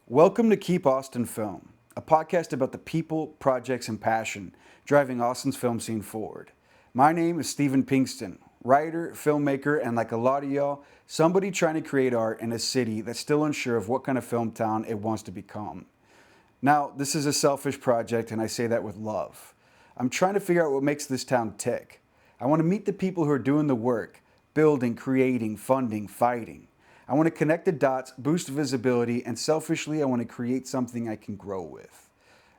Welcome to Keep Austin Film, a podcast about the people, projects, and passion driving Austin's film scene forward. My name is Stephen Pinkston, writer, filmmaker, and like a lot of y'all, somebody trying to create art in a city that's still unsure of what kind of film town it wants to become. Now, this is a selfish project, and I say that with love. I'm trying to figure out what makes this town tick. I want to meet the people who are doing the work, building, creating, funding, fighting. I want to connect the dots, boost visibility, and selfishly, I want to create something I can grow with.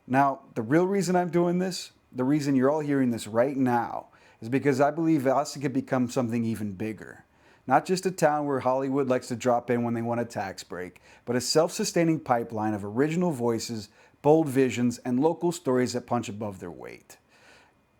Now, the real reason I'm doing this, the reason you're all hearing this right now, is because I believe Austin could become something even bigger. Not just a town where Hollywood likes to drop in when they want a tax break, but a self-sustaining pipeline of original voices, bold visions, and local stories that punch above their weight.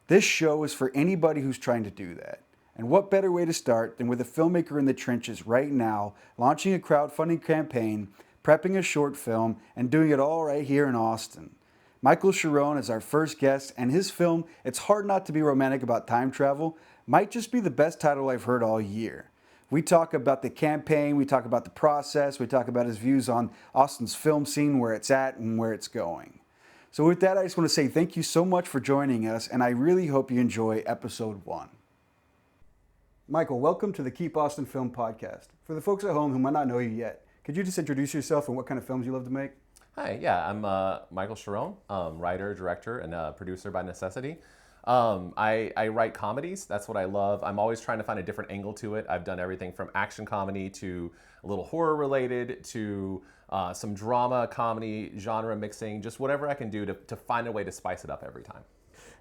This show is for anybody who's trying to do that. And what better way to start than with a filmmaker in the trenches right now, launching a crowdfunding campaign, prepping a short film, and doing it all right here in Austin. Michael Charron is our first guest, and his film, It's Hard Not to Be Romantic About Time Travel, might just be the best title I've heard all year. We talk about the campaign, we talk about the process, we talk about his views on Austin's film scene, where it's at and where it's going. So with that, I just want to say thank you so much for joining us, and I really hope you enjoy episode 1. Michael, welcome to the Keep Austin Film podcast. For the folks at home who might not know you yet, could you just introduce yourself and what kind of films you love to make? Hi, yeah, I'm Michael Charron, writer, director, and producer by necessity. I write comedies. That's what I love. I'm always trying to find a different angle to it. I've done everything from action comedy to a little horror related to some drama, comedy, genre mixing, just whatever I can do to find a way to spice it up every time.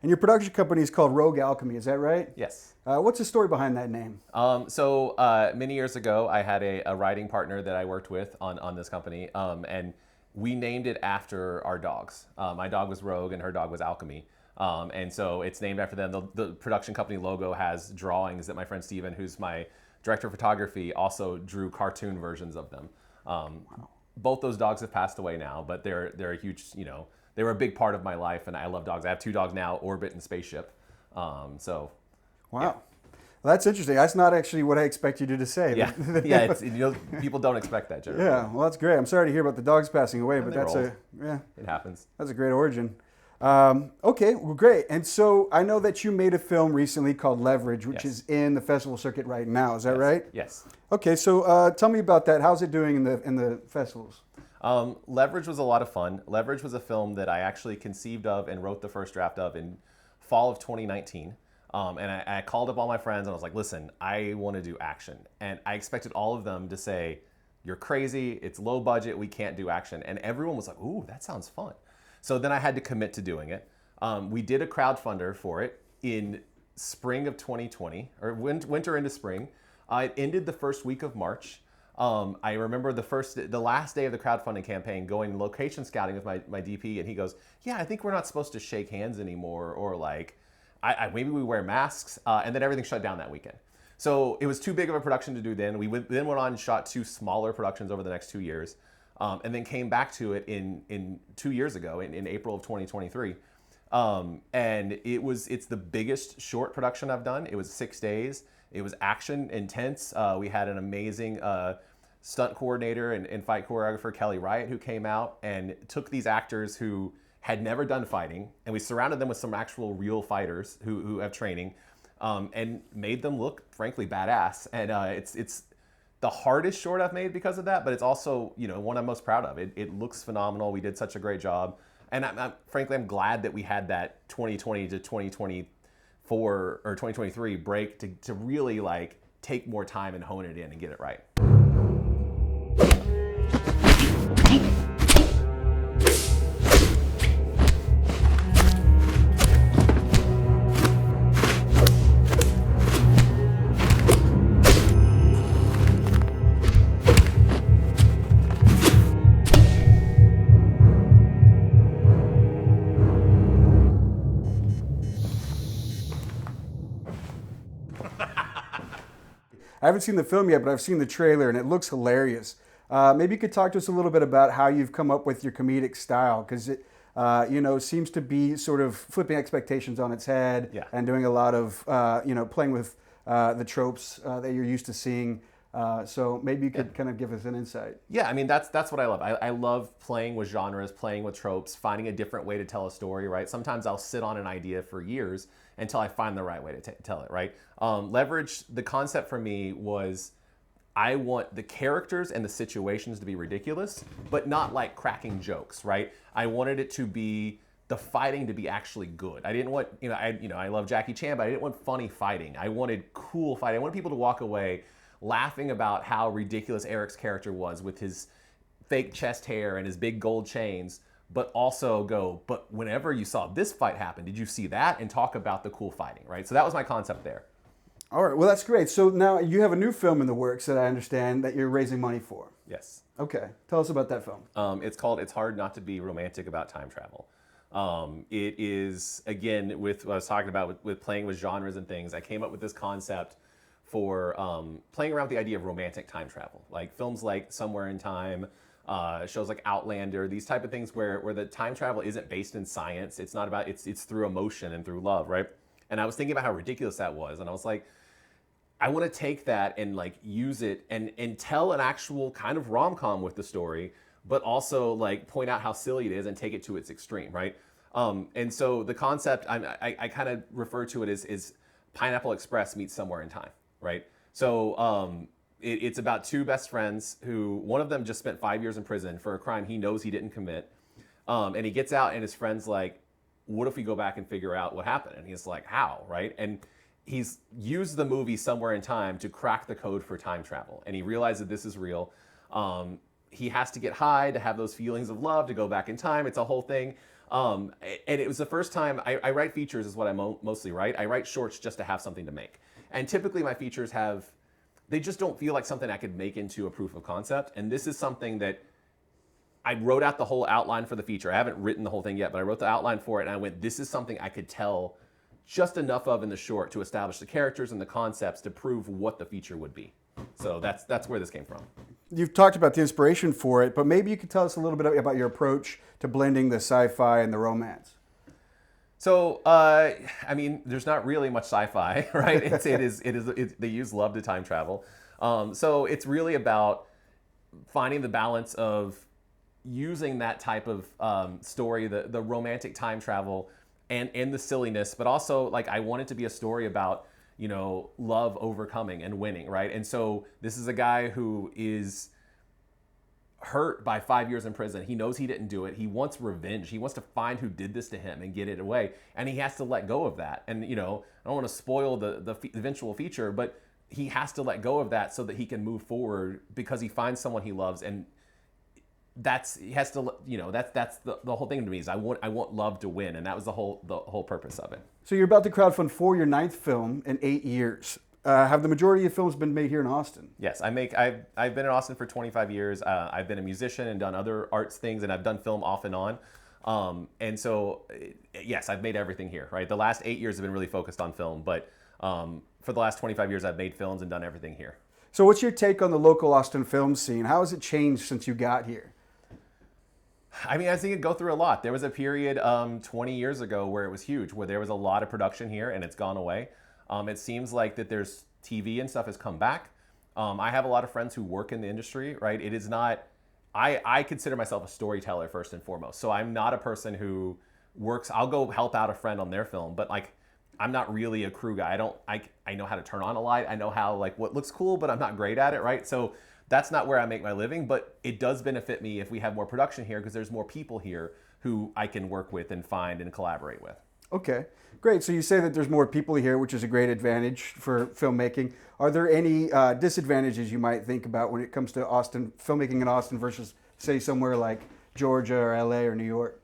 And your production company is called Rogue Alchemy, is that right? Yes. What's the story behind that name? Many years ago, I had a writing partner that I worked with on this company, and we named it after our dogs. My dog was Rogue and her dog was Alchemy. And so it's named after them. The production company logo has drawings that my friend Steven, who's my director of photography, also drew cartoon versions of them. Wow. Both those dogs have passed away now, but they're a huge, they were a big part of my life, and I love dogs. I have 2 dogs now, Orbit and Spaceship. Wow. Yeah. Well, that's interesting. That's not actually what I expect you to say. Yeah, people don't expect that generally. Yeah, well, that's great. I'm sorry to hear about the dogs passing away, but that's it happens. That's a great origin. Okay, well, great. And so I know that you made a film recently called Leverage, which is in the festival circuit right now. Is that right? Yes. Okay, so tell me about that. How's it doing in the festivals? Leverage was a lot of fun. Leverage was a film that I actually conceived of and wrote the first draft of in fall of 2019. And I called up all my friends and I was like, listen, I want to do action. And I expected all of them to say, you're crazy, it's low budget, we can't do action. And everyone was like, ooh, that sounds fun. So then I had to commit to doing it. We did a crowdfunder for it in spring of 2020, or winter into spring. It ended the first week of March. I remember the last day of the crowdfunding campaign going location scouting with my DP, and he goes, yeah, I think we're not supposed to shake hands anymore, or like, maybe we wear masks, and then everything shut down that weekend. So it was too big of a production to do then. We then went on and shot 2 smaller productions over the next 2 years, and then came back to it in 2 years ago, in April of 2023. And it's the biggest short production I've done. It was 6 days. It was action intense. We had an amazing stunt coordinator and fight choreographer, Kelly Riot, who came out and took these actors who had never done fighting, and we surrounded them with some actual real fighters who have training, and made them look, frankly, badass. And it's the hardest short I've made because of that, but it's also one I'm most proud of. It looks phenomenal. We did such a great job, and I'm glad that we had that 2020 to 2024 or 2023 break to really like take more time and hone it in and get it right. I haven't seen the film yet, but I've seen the trailer, and it looks hilarious. Maybe you could talk to us a little bit about how you've come up with your comedic style, because it seems to be sort of flipping expectations on its head and doing a lot of, playing with the tropes that you're used to seeing. So maybe you could kind of give us an insight. Yeah, I mean that's what I love. I love playing with genres, playing with tropes, finding a different way to tell a story. Right. Sometimes I'll sit on an idea for years until I find the right way to tell it. Right. Leverage. The concept for me was I want the characters and the situations to be ridiculous, but not like cracking jokes. Right. I wanted it to be the fighting to be actually good. I didn't want I love Jackie Chan, but I didn't want funny fighting. I wanted cool fighting. I wanted people to walk away laughing about how ridiculous Eric's character was with his fake chest hair and his big gold chains, but also go, but whenever you saw this fight happen, did you see that? And talk about the cool fighting, right? So that was my concept there. All right, well, that's great. So now you have a new film in the works that I understand that you're raising money for. Yes. Okay, tell us about that film. It's called It's Hard Not to Be Romantic About Time Travel. It is, again, with what I was talking about with playing with genres and things, I came up with this concept for playing around with the idea of romantic time travel, like films like Somewhere in Time, shows like Outlander, these type of things where the time travel isn't based in science. It's not about, it's through emotion and through love, right? And I was thinking about how ridiculous that was, and I was like, I want to take that and like use it and tell an actual kind of rom-com with the story, but also like point out how silly it is and take it to its extreme, right? And so the concept I kind of refer to it as Pineapple Express meets Somewhere in Time. Right. So it's about two best friends who one of them just spent 5 years in prison for a crime he knows he didn't commit. And he gets out and his friend's like, what if we go back and figure out what happened? And he's like, how? Right. And he's used the movie Somewhere in Time to crack the code for time travel. And he realized that this is real. He has to get high to have those feelings of love, to go back in time. It's a whole thing. And it was the first time I write features is what I mostly write. I write shorts just to have something to make. And typically my features they just don't feel like something I could make into a proof of concept. And this is something that I wrote out the whole outline for the feature. I haven't written the whole thing yet, but I wrote the outline for it. And I went, this is something I could tell just enough of in the short to establish the characters and the concepts to prove what the feature would be. So that's where this came from. You've talked about the inspiration for it, but maybe you could tell us a little bit about your approach to blending the sci-fi and the romance. So, I mean, there's not really much sci-fi, right? They use love to time travel. So it's really about finding the balance of using that type of story, the romantic time travel and the silliness, but also like I want it to be a story about, love overcoming and winning, right? And so this is a guy who is hurt by 5 years in prison. He knows he didn't do it. He wants revenge. He wants to find who did this to him and get it away. And he has to let go of that. And, I don't want to spoil the eventual feature, but he has to let go of that so that he can move forward because he finds someone he loves. And that's the whole thing to me is I want love to win. And that was the whole purpose of it. So you're about to crowdfund for your 9th film in 8 years. Have the majority of films been made here in Austin? Yes, I've been in Austin for 25 years. I've been a musician and done other arts things, and I've done film off and on. And so, yes, I've made everything here, right? The last 8 years have been really focused on film, but for the last 25 years, I've made films and done everything here. So what's your take on the local Austin film scene? How has it changed since you got here? I mean, I think it go through a lot. There was a period 20 years ago where it was huge, where there was a lot of production here, and it's gone away. It seems like that there's TV and stuff has come back. I have a lot of friends who work in the industry, right? It is not, I consider myself a storyteller first and foremost. So I'm not a person who works, I'll go help out a friend on their film, but like, I'm not really a crew guy. I know how to turn on a light. I know how like what looks cool, but I'm not great at it, right? So that's not where I make my living, but it does benefit me if we have more production here because there's more people here who I can work with and find and collaborate with. Okay, great. So you say that there's more people here, which is a great advantage for filmmaking. Are there any disadvantages you might think about when it comes to Austin, filmmaking in Austin versus, say, somewhere like Georgia or LA or New York?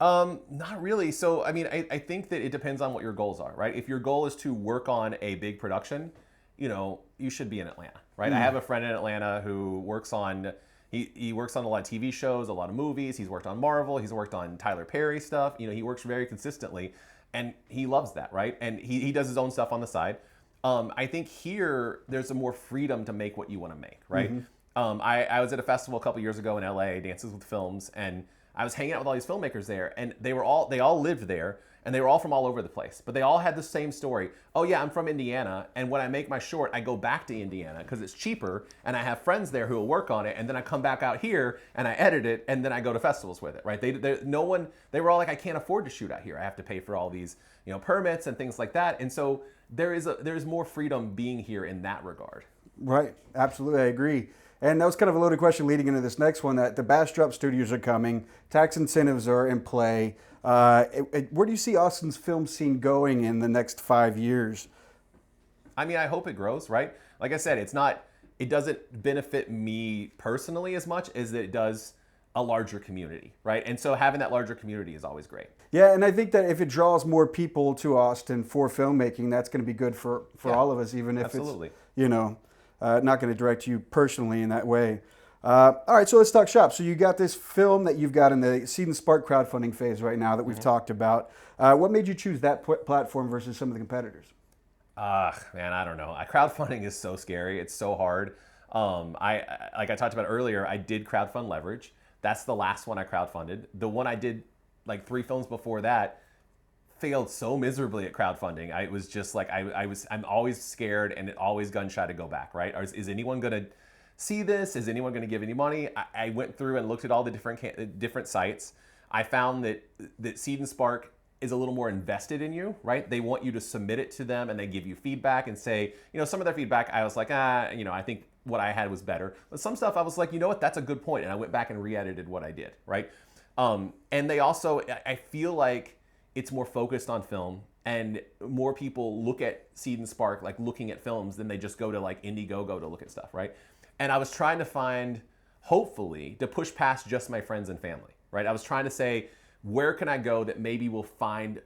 Not really. So, I mean, I think that it depends on what your goals are, right? If your goal is to work on a big production, you should be in Atlanta, right? I have a friend in Atlanta who works on He works on a lot of TV shows, a lot of movies. He's worked on Marvel. He's worked on Tyler Perry stuff. He works very consistently, and he loves that, right? And he does his own stuff on the side. I think here there's a more freedom to make what you want to make, right? Mm-hmm. I was at a festival a couple years ago in LA, Dances with Films, and I was hanging out with all these filmmakers there, and they all lived there, and they were all from all over the place, but they all had the same story. Oh yeah, I'm from Indiana, and when I make my short, I go back to Indiana because it's cheaper, and I have friends there who will work on it, and then I come back out here and I edit it, and then I go to festivals with it, right? They were all like, I can't afford to shoot out here. I have to pay for all these, permits and things like that, and so there's more freedom being here in that regard. Right, absolutely, I agree. And that was kind of a loaded question leading into this next one, that the Bastrop Studios are coming, tax incentives are in play. Where do you see Austin's film scene going in the next 5 years? I mean, I hope it grows, right? Like I said, it doesn't benefit me personally as much as it does a larger community, right? And so having that larger community is always great. Yeah, and I think that if it draws more people to Austin for filmmaking, that's going to be good for all of us, even if absolutely. It's, not going to direct you personally in that way. All right, so let's talk shop. So you got this film that you've got in the Seed and Spark crowdfunding phase right now that we've talked about. What made you choose that platform versus some of the competitors? Man, I don't know. Crowdfunding is so scary. It's so hard. Like I talked about earlier, I did crowdfund Leverage. That's the last one I crowdfunded. The one I did like 3 films before that failed so miserably at crowdfunding. I was just like, I'm always scared and always gun shy to go back, right? Is anyone going to see this? Is anyone going to give any money? I went through and looked at all the different sites. I found that Seed and Spark is a little more invested in you, right? They want you to submit it to them and they give you feedback and say, some of their feedback, I was like, I think what I had was better. But some stuff I was like, you know what, that's a good point. And I went back and re-edited what I did, right? And they also, I feel like it's more focused on film and more people look at Seed and Spark like looking at films than they just go to like Indiegogo to look at stuff, right? And I was trying to find, hopefully, to push past just my friends and family, right? I was trying to say, where can I go that maybe will find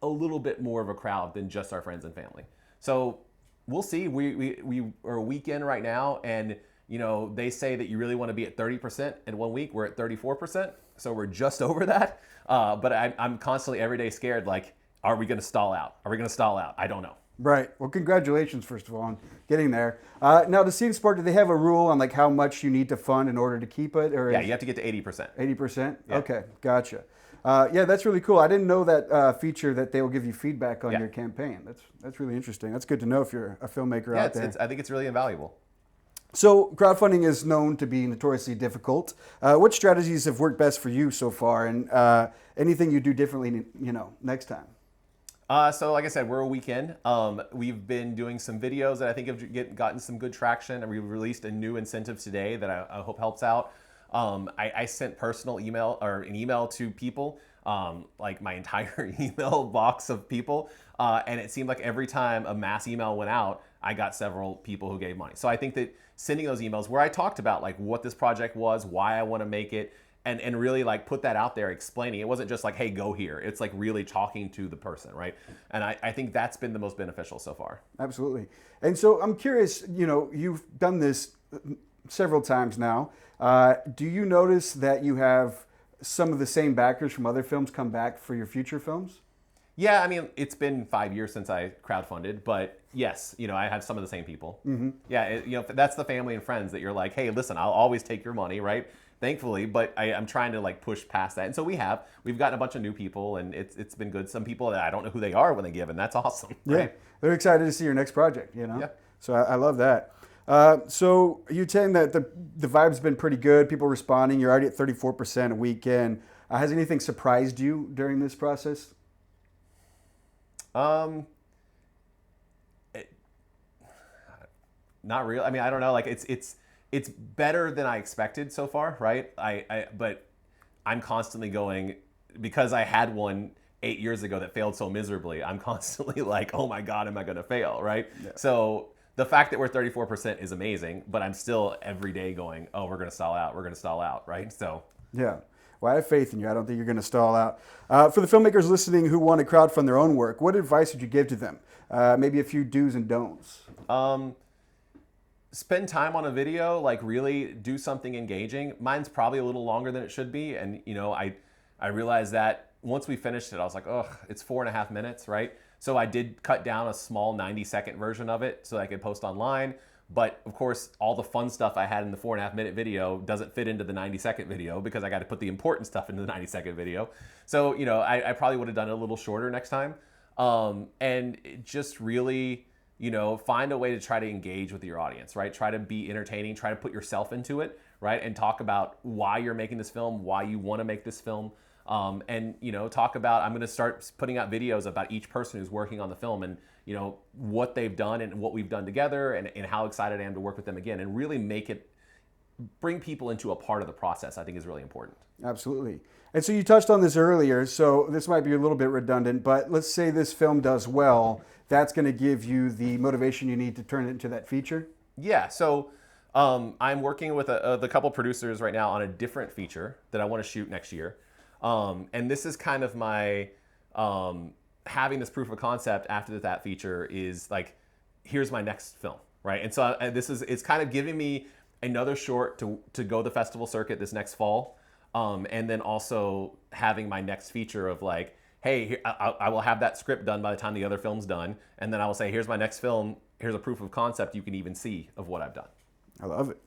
a little bit more of a crowd than just our friends and family? So we'll see. We are a week in right now, and they say that you really want to be at 30% in 1 week. We're at 34%, so we're just over that. But I'm constantly every day scared, like, are we going to stall out? Are we going to stall out? I don't know. Right. Well, congratulations, first of all, on getting there. Now, the Seed and Spark, do they have a rule on like how much you need to fund in order to keep it? Or yeah, you have to get to 80%. 80%? Yeah. Okay, gotcha. Yeah, that's really cool. I didn't know that feature that they will give you feedback on your campaign. That's really interesting. That's good to know if you're a filmmaker out there. I think it's really invaluable. So crowdfunding is known to be notoriously difficult. What strategies have worked best for you so far, and anything you do differently, next time? So like I said, we're a week in. We've been doing some videos that I think have gotten some good traction, and we released a new incentive today that I hope helps out. I sent an email to people, like my entire email box of people, and it seemed like every time a mass email went out, I got several people who gave money. So I think that sending those emails where I talked about like what this project was, why I want to make it, and really like put that out there, explaining. It wasn't just like, hey, go here. It's like really talking to the person, right? And I think that's been the most beneficial so far. Absolutely. And so I'm curious, you've done this several times now. Do you notice that you have some of the same backers from other films come back for your future films? Yeah, I mean, it's been 5 years since I crowdfunded, but yes, I have some of the same people. Mm-hmm. Yeah, that's the family and friends that you're like, hey, listen, I'll always take your money, right? Thankfully, but I'm trying to like push past that. And so we've gotten a bunch of new people, and it's been good. Some people that I don't know who they are when they give, and that's awesome. Right? Yeah, they're excited to see your next project, Yeah. So I love that. So you're saying that the vibe's been pretty good, people responding, you're already at 34% a weekend. Has anything surprised you during this process? Not real. I mean, I don't know. Like it's better than I expected so far, right? But I'm constantly going, because I had one 8 years ago that failed so miserably. I'm constantly like, oh my God, am I going to fail, right? Yeah. So the fact that we're 34% is amazing, but I'm still every day going, oh, we're going to stall out. We're going to stall out, right? So yeah. Well, I have faith in you. I don't think you're going to stall out. For the filmmakers listening who want to crowdfund their own work, what advice would you give to them? Maybe a few do's and don'ts. Spend time on a video, like really do something engaging. Mine's probably a little longer than it should be. And, I realized that once we finished it, I was like, ugh, it's 4.5 minutes, right? So I did cut down a small 90-second version of it so I could post online. But of course, all the fun stuff I had in the 4.5 minute video doesn't fit into the 90-second video because I got to put the important stuff into the 90-second video. So, I probably would have done it a little shorter next time. And just really, find a way to try to engage with your audience, right? Try to be entertaining, try to put yourself into it, right? And talk about why you're making this film, why you want to make this film. And talk about, I'm going to start putting out videos about each person who's working on the film and what they've done and what we've done together and how excited I am to work with them again, and really bring people into a part of the process. I think is really important. Absolutely. And so you touched on this earlier, so this might be a little bit redundant, but let's say this film does well, that's going to give you the motivation you need to turn it into that feature? Yeah, so I'm working with the couple producers right now on a different feature that I want to shoot next year. And this is kind of my having this proof of concept after that feature is like, here's my next film, right? And so it's kind of giving me another short to go the festival circuit this next fall, and then also having my next feature of like, hey, I will have that script done by the time the other film's done, and then I will say, here's my next film, here's a proof of concept you can even see of what I've done. I love it.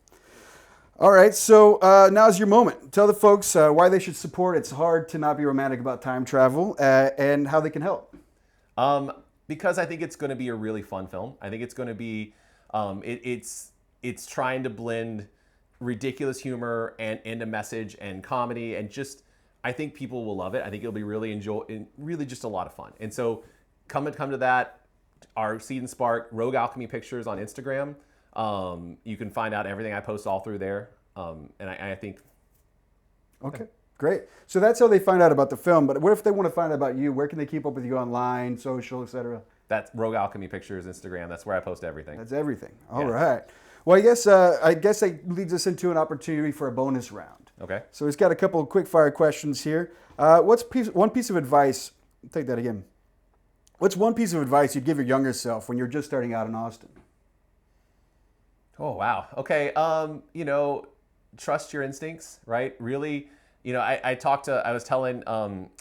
All right, so now's your moment. Tell the folks why they should support It's Hard to Not Be Romantic About Time Travel and how they can help. Because I think it's going to be a really fun film. I think it's going to be, it's trying to blend ridiculous humor and a message and comedy, and just, I think people will love it. I think it'll be really just a lot of fun. And so come to that, our Seed and Spark, Rogue Alchemy Pictures on Instagram. You can find out everything I post all through there. And I think. Okay, great. So that's how they find out about the film. But what if they want to find out about you? Where can they keep up with you online, social, etc.? That's Rogue Alchemy Pictures, Instagram. That's where I post everything. That's everything. All right. Well, I guess that leads us into an opportunity for a bonus round. Okay. So we've got a couple of quick fire questions here. What's one piece of advice? Take that again. What's one piece of advice you'd give your younger self when you're just starting out in Austin? Oh, wow. Okay. Trust your instincts, right? Really, I was telling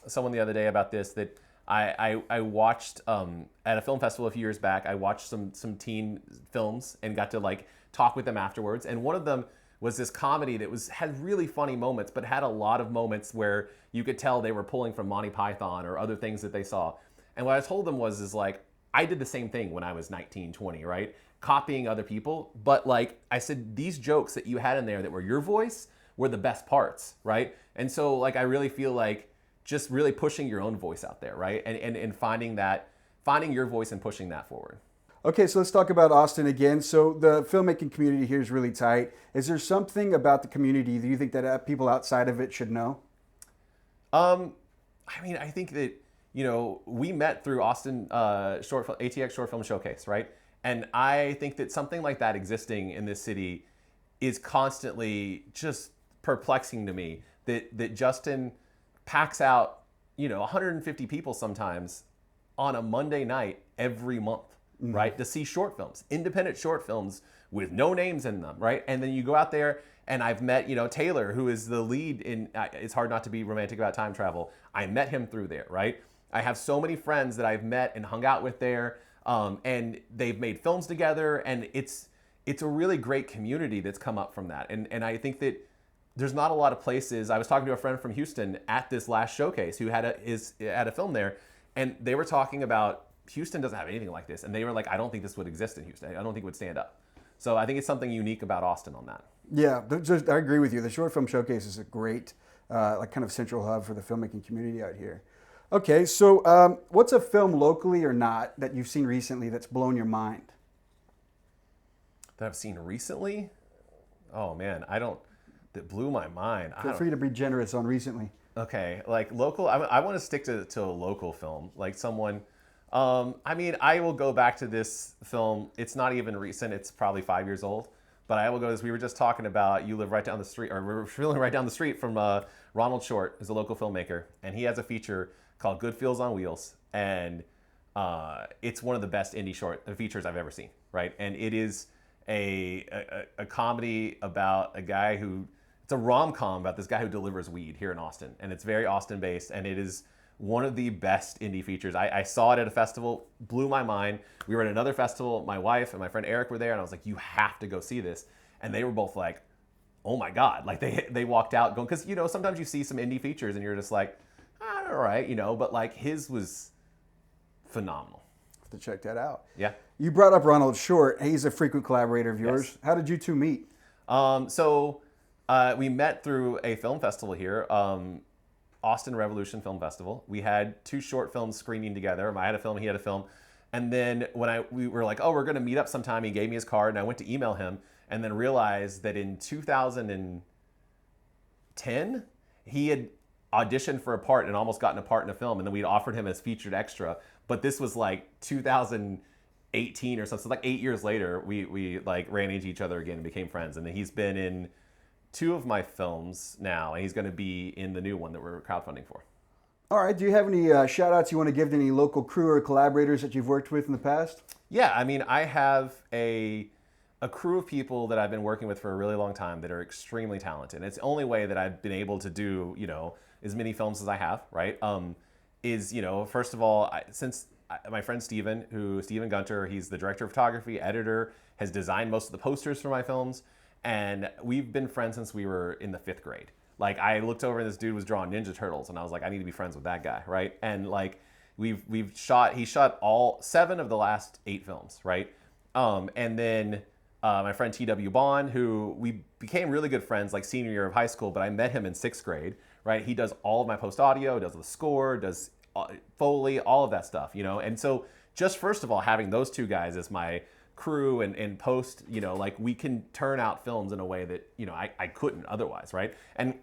someone the other day about this, that I watched at a film festival a few years back, I watched some teen films and got to like talk with them afterwards. And one of them was this comedy that had really funny moments, but had a lot of moments where you could tell they were pulling from Monty Python or other things that they saw. And what I told them is like, I did the same thing when I was 19, 20, right? Copying other people. But like I said, these jokes that you had in there that were your voice were the best parts, right? And so like, I really feel like just really pushing your own voice out there, right? And finding your voice and pushing that forward. Okay, so let's talk about Austin again. So the filmmaking community here is really tight. Is there something about the community that you think that people outside of it should know? I think that, we met through Austin ATX Short Film Showcase, right? And I think that something like that existing in this city is constantly just perplexing to me, that Justin packs out, 150 people sometimes on a Monday night every month, right? To see short films, independent short films with no names in them, right? And then you go out there, and I've met, Taylor, who is the lead in It's Hard Not to Be Romantic About Time Travel. I met him through there, right? I have so many friends that I've met and hung out with there, and they've made films together, and it's a really great community that's come up from that. And I think that there's not a lot of places. I was talking to a friend from Houston at this last showcase who had a film there, and they were talking about Houston doesn't have anything like this, and they were like, I don't think this would exist in Houston. I don't think it would stand up. So I think it's something unique about Austin on that. Yeah, I agree with you. The Short Film Showcase is a great, kind of central hub for the filmmaking community out here. Okay, so what's a film, locally or not, that you've seen recently that's blown your mind? That I've seen recently? Oh man, that blew my mind. Feel free to be generous on recently. Okay, like local, I want to stick to a local film, like someone. I will go back to this film. It's not even recent. It's probably 5 years old. But I will go, as we were just talking about, you live right down the street, or we're feeling right down the street from Ronald Short, who's a local filmmaker. And he has a feature called Good Feels on Wheels. And it's one of the best indie short features I've ever seen, right? And it is a comedy about a guy who, it's a rom-com about this guy who delivers weed here in Austin. And it's very Austin-based. And it is one of the best indie features. I saw it at a festival, blew my mind. We were at another festival, my wife and my friend Eric were there, and I was like, you have to go see this. And they were both like, oh my God. Like they walked out going, because, you know, sometimes you see some indie features and you're just like, all right, you know, but like his was phenomenal. Have to check that out. Yeah. You brought up Ronald Short. He's a frequent collaborator of yours. Yes. How did you two meet? We met through a film festival here, Austin Revolution Film Festival. We had 2 short films screening together. I had a film, he had a film. And then when we were like, oh, we're going to meet up sometime, he gave me his card, and I went to email him, and then realized that in 2010, he had auditioned for a part and almost gotten a part in a film, and then we'd offered him as featured extra. But this was like 2018 or something. So like 8 years later, we like ran into each other again and became friends. And then he's been in 2 of my films now, and he's going to be in the new one that we're crowdfunding for. All right. Do you have any shout outs you want to give to any local crew or collaborators that you've worked with in the past? Yeah, I mean, I have a crew of people that I've been working with for a really long time that are extremely talented. And it's the only way that I've been able to do, you know, as many films as I have, right? Is, you know, first of all, my friend Steven Gunter, he's the director of photography, editor, has designed most of the posters for my films. And we've been friends since we were in the 5th grade. Like, I looked over and this dude was drawing Ninja Turtles, and I was like, I need to be friends with that guy, right? And like, he shot all 7 of the last 8 films, right? And then my friend T.W. Bond, who we became really good friends like senior year of high school, but I met him in 6th grade, right? He does all of my post audio, does the score, does Foley, all of that stuff, you know? And so just first of all, having those 2 guys as my crew and post, you know, like we can turn out films in a way that, you know, I couldn't otherwise, right? And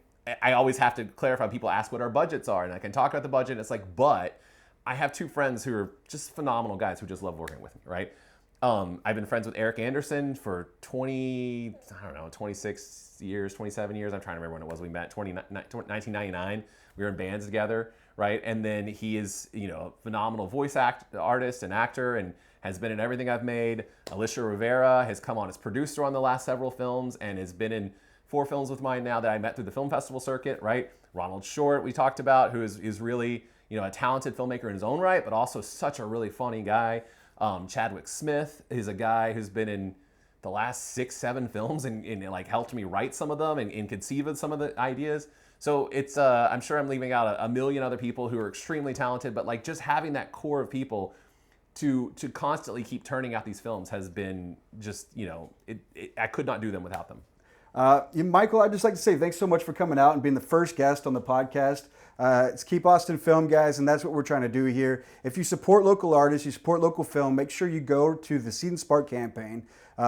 I always have to clarify, people ask what our budgets are, and I can talk about the budget, and it's like, but I have 2 friends who are just phenomenal guys who just love working with me, right? I've been friends with Eric Anderson for 26 years, 27 years. I'm trying to remember when it was we met, 1999. We were in bands together, right? And then he is, you know, a phenomenal voice artist and actor and has been in everything I've made. Alicia Rivera has come on as producer on the last several films and has been in 4 films with mine now that I met through the film festival circuit, right? Ronald Short, we talked about, who is really, you know, a talented filmmaker in his own right, but also such a really funny guy. Chadwick Smith is a guy who's been in the last 6-7 films and like helped me write some of them and conceive of some of the ideas. So it's, I'm sure I'm leaving out a million other people who are extremely talented, but like just having that core of people to constantly keep turning out these films has been just, you know, I could not do them without them. Michael, I'd just like to say thanks so much for coming out and being the first guest on the podcast. It's Keep Austin Film, guys, and that's what we're trying to do here. If you support local artists, you support local film, make sure you go to the Seed and Spark campaign.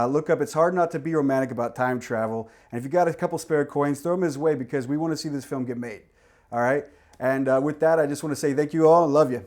Look up It's Hard Not to Be Romantic About Time Travel. And if you got a couple spare coins, throw them his way because we want to see this film get made. All right? And with that, I just want to say thank you all and love you.